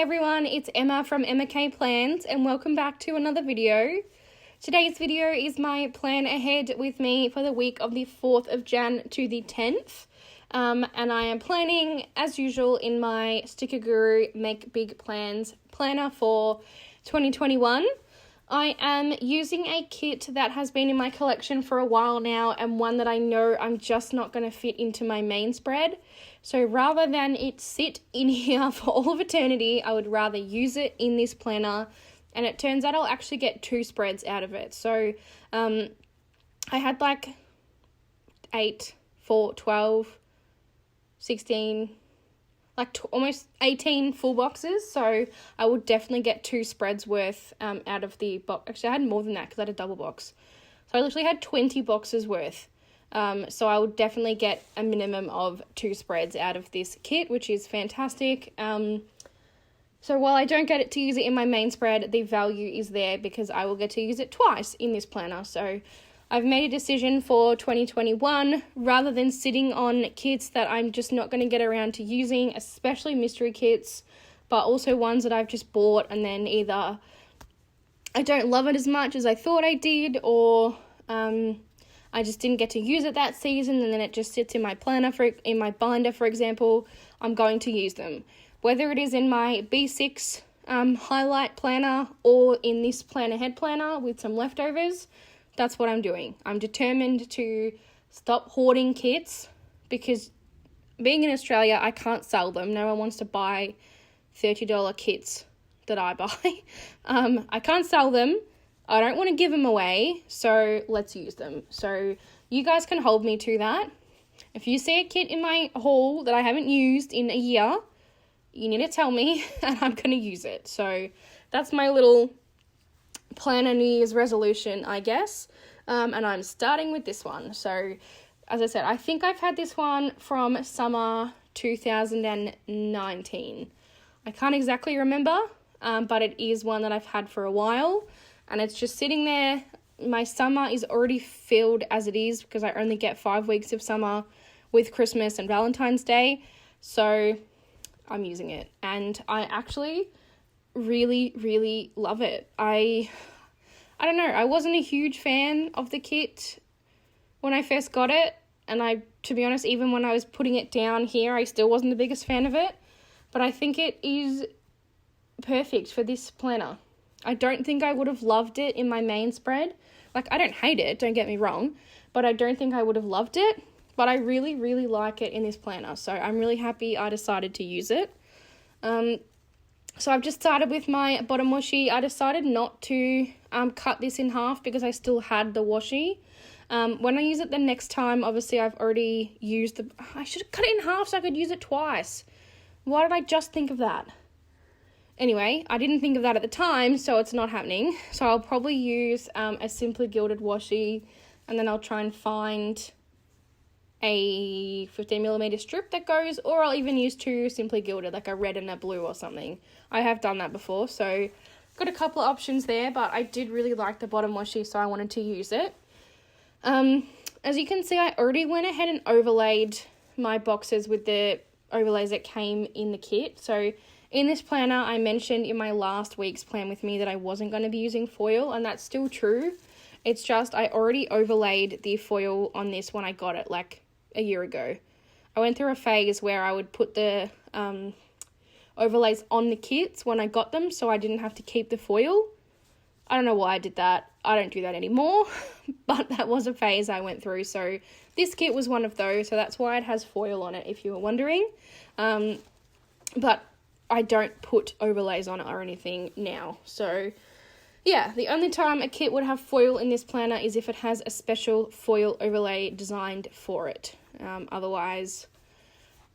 everyone, it's Emma from Emma K Plans and welcome back to another video. Today's video is my plan ahead with me for the week of the 4th of Jan to the 10th. And I am planning, as usual, in my Sticker Guru Make Big Plans planner for 2021. I am using a kit that has been in my collection for a while now and one that I know I'm just not going to fit into my main spread. So rather than it sit in here for all of eternity, I would rather use it in this planner, and it turns out I'll actually get 2 spreads out of it. So I had like 8, 4, 12, 16, almost 18 full boxes, so I would definitely get 2 spreads worth out of the box. Actually, I had more than that because I had a double box. So I literally had 20 boxes worth. So I would definitely get a minimum of 2 spreads out of this kit, which is fantastic. So while I don't get to use it in my main spread, the value is there because I will get to use it twice in this planner. So I've made a decision for 2021, rather than sitting on kits that I'm just not going to get around to using, especially mystery kits, but also ones that I've just bought and then either I don't love it as much as I thought I did, or I just didn't get to use it that season and then it just sits in my planner, in my binder, for example. I'm going to use them. Whether it is in my B6 highlight planner or in this plan ahead planner with some leftovers, that's what I'm doing. I'm determined to stop hoarding kits because being in Australia, I can't sell them. No one wants to buy $30 kits that I buy. I can't sell them. I don't want to give them away, so let's use them. So you guys can hold me to that. If you see a kit in my haul that I haven't used in a year, you need to tell me and I'm going to use it. So that's my little planner New Year's resolution, I guess. And I'm starting with this one. So as I said, I think I've had this one from summer 2019. I can't exactly remember, but it is one that I've had for a while. And it's just sitting there. My summer is already filled as it is because I only get 5 weeks of summer with Christmas and Valentine's Day. So I'm using it. And I actually really, really love it. I don't know. I wasn't a huge fan of the kit when I first got it. And to be honest, even when I was putting it down here, I still wasn't the biggest fan of it. But I think it is perfect for this planner. I don't think I would have loved it in my main spread. Like, I don't hate it, don't get me wrong, but I don't think I would have loved it. But I really, really like it in this planner. So I'm really happy I decided to use it. So I've just started with my bottom washi. I decided not to cut this in half because I still had the washi. When I use it the next time, obviously I've already used I should have cut it in half so I could use it twice. Why did I just think of that? Anyway, I didn't think of that at the time, so it's not happening. So I'll probably use a Simply Gilded washi, and then I'll try and find a 15mm strip that goes, or I'll even use 2 Simply Gilded, like a red and a blue or something. I have done that before, so got a couple of options there, but I did really like the bottom washi, so I wanted to use it. As you can see, I already went ahead and overlaid my boxes with the overlays that came in the kit. So in this planner, I mentioned in my last week's plan with me that I wasn't going to be using foil, and that's still true. It's just I already overlaid the foil on this when I got it, like a year ago. I went through a phase where I would put the overlays on the kits when I got them, so I didn't have to keep the foil. I don't know why I did that. I don't do that anymore, but that was a phase I went through. So this kit was one of those, so that's why it has foil on it, if you were wondering. But I don't put overlays on it or anything now. So yeah, the only time a kit would have foil in this planner is if it has a special foil overlay designed for it. Otherwise,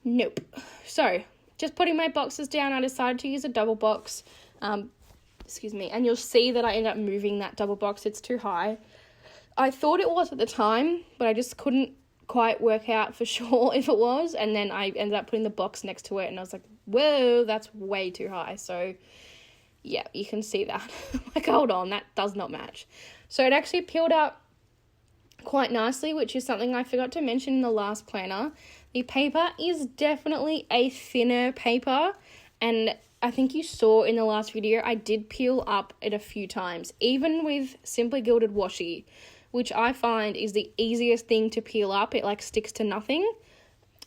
nope. So just putting my boxes down, I decided to use a double box. Excuse me. And you'll see that I end up moving that double box. It's too high. I thought it was at the time, but I just couldn't quite work out for sure if it was. And then I ended up putting the box next to it and I was like, whoa, that's way too high. So yeah, you can see that. Like, hold on, that does not match. So it actually peeled up quite nicely, which is something I forgot to mention in the last planner. The paper is definitely a thinner paper, and I think you saw in the last video, I did peel up it a few times, even with Simply Gilded washi, which I find is the easiest thing to peel up. It like sticks to nothing.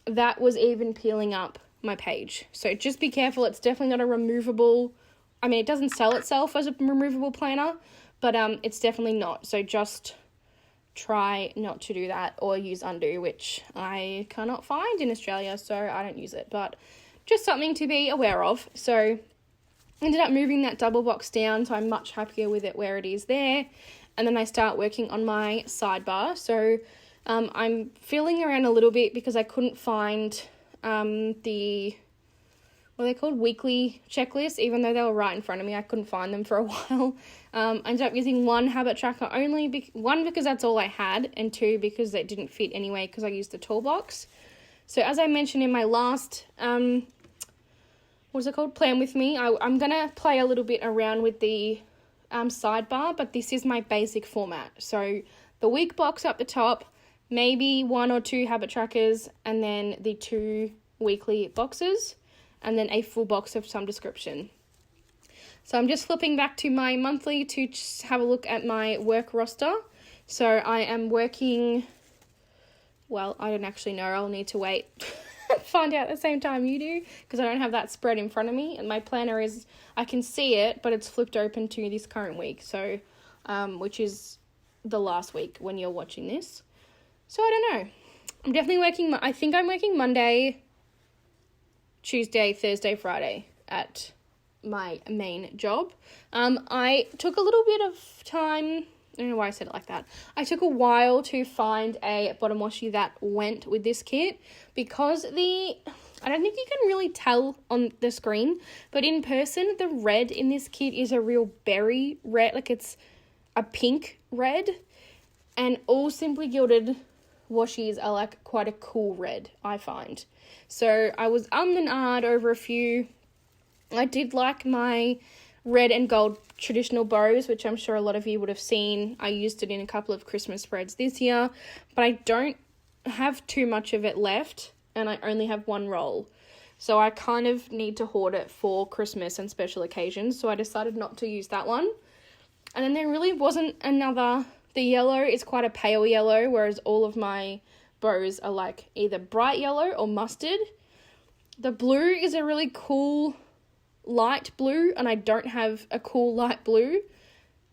That was even peeling up my page. So just be careful. It's definitely not a removable, I mean, it doesn't sell itself as a removable planner, but it's definitely not. So just try not to do that, or use undo, which I cannot find in Australia, so I don't use it, but just something to be aware of. So ended up moving that double box down, so I'm much happier with it where it is there. And then I start working on my sidebar. So I'm feeling around a little bit because I couldn't find the, what are they called, weekly checklists, even though they were right in front of me. I couldn't find them for a while. I ended up using one habit tracker only, one because that's all I had, and two because it didn't fit anyway because I used the toolbox. So as I mentioned in my last, what's it called, plan with me, I'm going to play a little bit around with the sidebar, but this is my basic format. So the week box up the top, maybe 1 or 2 habit trackers, and then the 2 weekly boxes, and then a full box of some description. So I'm just flipping back to my monthly to just have a look at my work roster. So I am working, well, I don't actually know. I'll need to wait find out at the same time you do, because I don't have that spread in front of me, and my planner is, I can see it, but it's flipped open to this current week, so which is the last week when you're watching this. So I don't know. I'm definitely working, I think I'm working Monday, Tuesday, Thursday, Friday at my main job. I took a little bit of time, I don't know why I said it like that. I took a while to find a bottom washi that went with this kit, because I don't think you can really tell on the screen, but in person, the red in this kit is a real berry red, like it's a pink red, and all Simply Gilded washies are like quite a cool red, I find. So I was and ahhed over a few. I did like my red and gold traditional bows, which I'm sure a lot of you would have seen. I used it in a couple of Christmas spreads this year, but I don't have too much of it left, and I only have 1 roll. So I kind of need to hoard it for Christmas and special occasions, so I decided not to use that one. And then there really wasn't another. The yellow is quite a pale yellow, whereas all of my bows are like either bright yellow or mustard. The blue is a really cool light blue, and I don't have a cool light blue.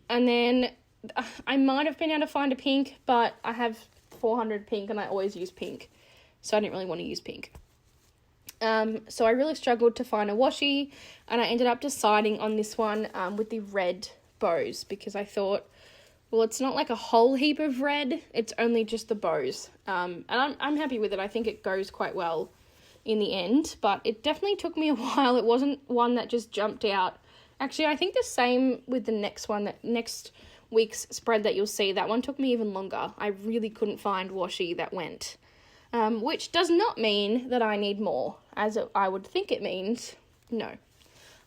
And then I might have been able to find a pink, but I have 400 pink and I always use pink, so I didn't really want to use pink. So I really struggled to find a washi, and I ended up deciding on this one with the red bows, because I thought, well, it's not like a whole heap of red, it's only just the bows. And I'm happy with it. I think it goes quite well in the end, but it definitely took me a while. It wasn't one that just jumped out. Actually, I think the same with the next one, that next week's spread that you'll see. That one took me even longer. I really couldn't find washi that went, which does not mean that I need more, as I would think it means. No,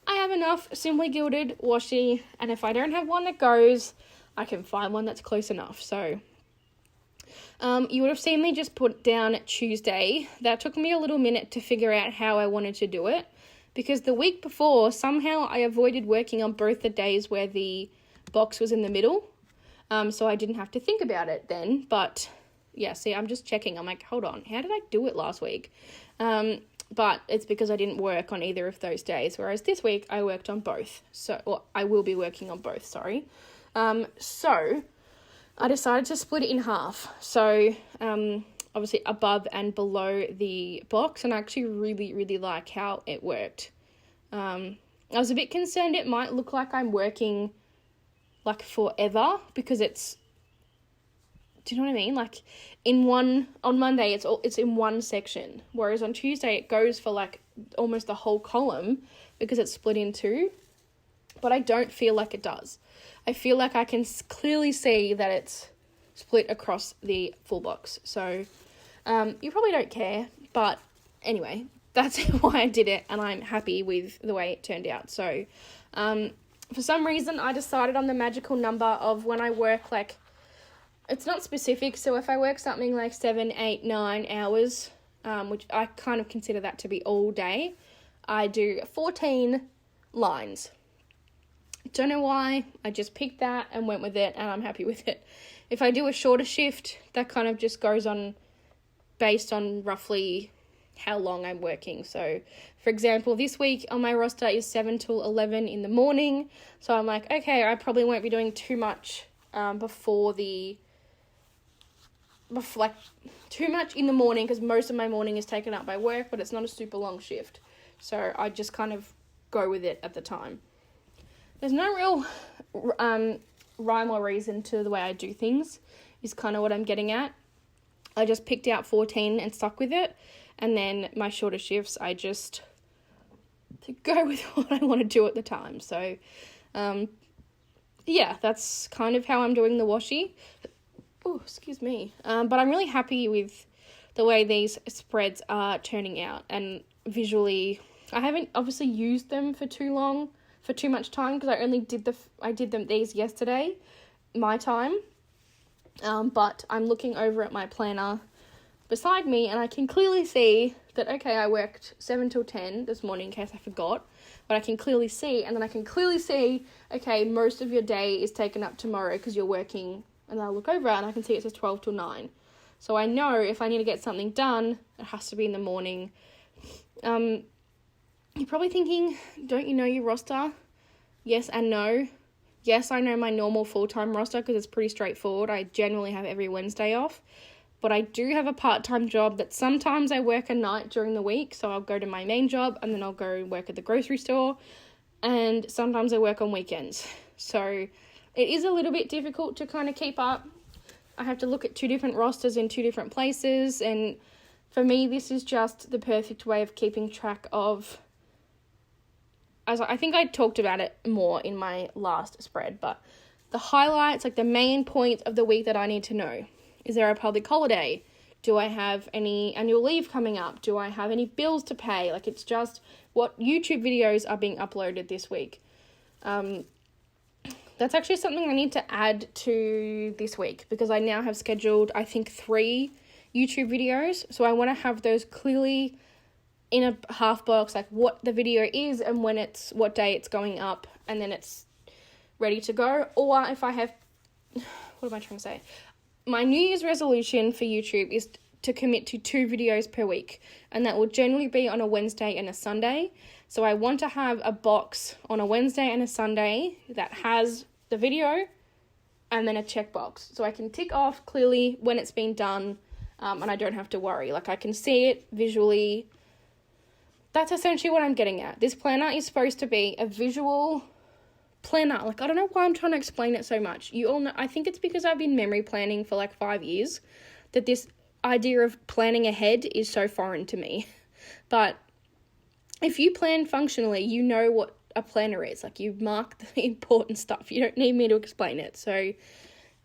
I have enough Simply Gilded washi, and if I don't have one that goes, I can find one that's close enough. So you would have seen me just put down Tuesday. That took me a little minute to figure out how I wanted to do it, because the week before, somehow I avoided working on both the days where the box was in the middle. So I didn't have to think about it then. But yeah, see, I'm just checking. I'm like, hold on, how did I do it last week? But it's because I didn't work on either of those days, whereas this week I worked on both. Or I will be working on both, sorry. So I decided to split it in half. So obviously above and below the box, and I actually really, really like how it worked. I was a bit concerned it might look like I'm working like forever, because it's, do you know what I mean? Like on Monday it's in one section, whereas on Tuesday it goes for like almost the whole column because it's split in 2. But I don't feel like it does. I feel like I can clearly see that it's split across the full box. So you probably don't care, but anyway, that's why I did it, and I'm happy with the way it turned out. So for some reason I decided on the magical number of when I work, like, it's not specific, so if I work something like 7, 8, 9 hours, which I kind of consider that to be all day, I do 14 lines. Don't know why, I just picked that and went with it, and I'm happy with it. If I do a shorter shift, that kind of just goes on based on roughly how long I'm working. So, for example, this week on my roster is 7 till 11 in the morning. So I'm like, okay, I probably won't be doing too much before too much in the morning, because most of my morning is taken up by work, but it's not a super long shift. So I just kind of go with it at the time. There's no real rhyme or reason to the way I do things, is kind of what I'm getting at. I just picked out 14 and stuck with it. And then my shorter shifts, I just go with what I want to do at the time. So, yeah, that's kind of how I'm doing the washi. Oh, excuse me. But I'm really happy with the way these spreads are turning out. And visually, I haven't obviously used them for too much time, because I only did these yesterday, my time. But I'm looking over at my planner beside me, and I can clearly see that, okay, I worked 7 till 10 this morning in case I forgot, but I can clearly see, and then I can clearly see, okay, most of your day is taken up tomorrow because you're working, and I'll look over and I can see it says 12 till 9. So I know if I need to get something done, it has to be in the morning. You're probably thinking, don't you know your roster? Yes and no. Yes, I know my normal full-time roster because it's pretty straightforward. I generally have every Wednesday off. But I do have a part-time job that sometimes I work a night during the week. So I'll go to my main job and then I'll go work at the grocery store. And sometimes I work on weekends. So it is a little bit difficult to kind of keep up. I have to look at 2 different rosters in 2 different places. And for me, this is just the perfect way of keeping track of... As I think I talked about it more in my last spread. But the highlights, like the main points of the week that I need to know. Is there a public holiday? Do I have any annual leave coming up? Do I have any bills to pay? Like, it's just what YouTube videos are being uploaded this week. That's actually something I need to add to this week, because I now have scheduled, I think, 3 YouTube videos. So I want to have those clearly in a half box, like what the video is and what day it's going up, and then it's ready to go. Or if I have, what am I trying to say? My New Year's resolution for YouTube is to commit to 2 videos per week, and that will generally be on a Wednesday and a Sunday. So I want to have a box on a Wednesday and a Sunday that has the video and then a checkbox, so I can tick off clearly when it's been done, and I don't have to worry. Like, I can see it visually. That's essentially what I'm getting at. This planner is supposed to be a visual planner. Like, I don't know why I'm trying to explain it so much. You all know, I think it's because I've been memory planning for like 5 years that this idea of planning ahead is so foreign to me. But if you plan functionally, you know what a planner is. Like, you mark the important stuff. You don't need me to explain it. So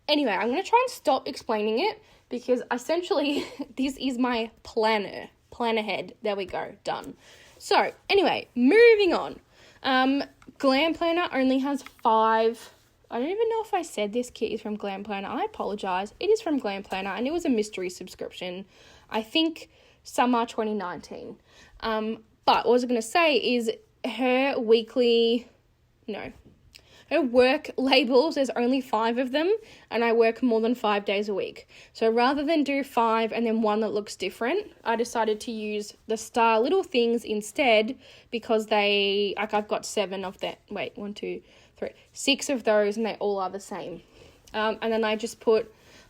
anyway, I'm going to try and stop explaining it, because essentially this is my planner. Plan ahead. There we go. Done. So anyway, moving on. Glam Planner only has 5. I don't even know if I said this kit is from Glam Planner. I apologize. It is from Glam Planner, and it was a mystery subscription. I think summer 2019. But what I was going to say is her work labels, there's only 5 of them, and I work more than 5 days a week. So rather than do 5 and then one that looks different, I decided to use the star little things instead, because I've got 7 of that. Wait, 1, 2, 3, 6 of those, and they all are the same. And then I just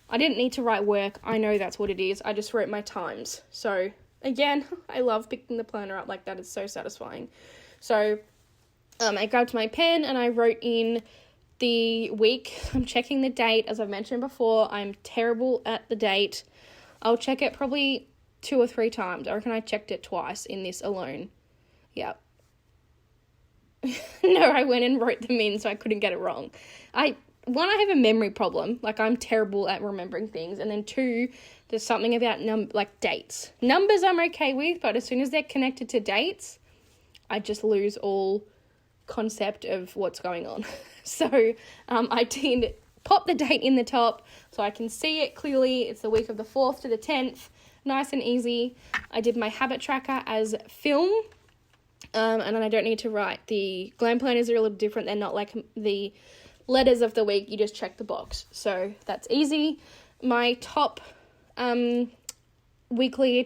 I didn't need to write work. I know that's what it is. I just wrote my times. So again, I love picking the planner up like that. It's so satisfying. So I grabbed my pen and I wrote in the week. I'm checking the date. As I've mentioned before, I'm terrible at the date. I'll check it probably 2 or 3 times. I reckon I checked it twice in this alone. Yep. No, I went and wrote them in so I couldn't get it wrong. I have a memory problem. Like, I'm terrible at remembering things. And then 2, there's something about dates. Numbers I'm okay with, but as soon as they're connected to dates, I just lose all concept of what's going on. So I did pop the date in the top so I can see it clearly. It's the week of the 4th to the 10th. Nice and easy. I did my habit tracker as film. And then I don't need to write. The Glam Planners are a little different. They're not like the letters of the week. You just check the box. So that's easy. My top weekly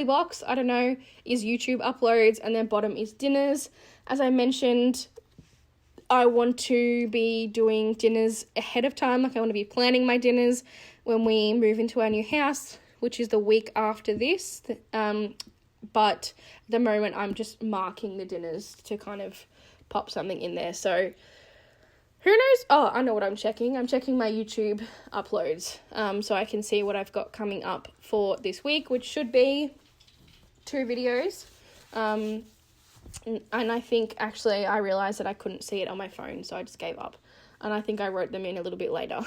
box, I don't know, is YouTube uploads, and then bottom is dinners. As I mentioned, I want to be doing dinners ahead of time. Like, I want to be planning my dinners when we move into our new house, which is the week after this. But at the moment, I'm just marking the dinners to kind of pop something in there. So who knows? Oh, I know what I'm checking. I'm checking my YouTube uploads, so I can see what I've got coming up for this week, which should be 2 videos. And I think, actually, I realised that I couldn't see it on my phone, so I just gave up. And I think I wrote them in a little bit later.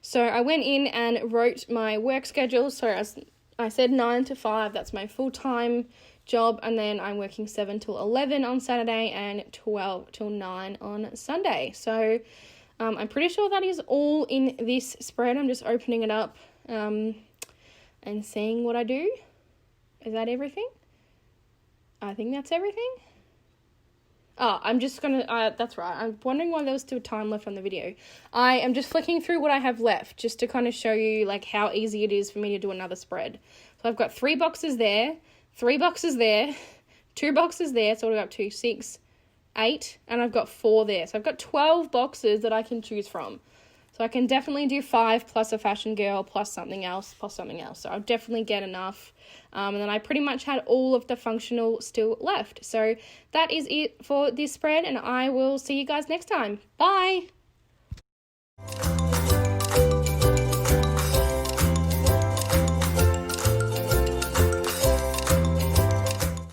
So I went in and wrote my work schedule. So as I said, 9 to 5, that's my full-time job. And then I'm working 7 till 11 on Saturday and 12 till 9 on Sunday. So I'm pretty sure that is all in this spread. I'm just opening it up and seeing what I do. Is that everything? I think that's everything. Oh, I'm just going to, that's right. I'm wondering why there was still time left on the video. I am just flicking through what I have left just to kind of show you like how easy it is for me to do another spread. So I've got 3 boxes there, 3 boxes there, 2 boxes there. So I've got 2, 6, 8, and I've got 4 there. So I've got 12 boxes that I can choose from. So I can definitely do 5 plus a fashion girl plus something else plus something else. So I'll definitely get enough. And then I pretty much had all of the functional still left. So that is it for this spread, and I will see you guys next time. Bye!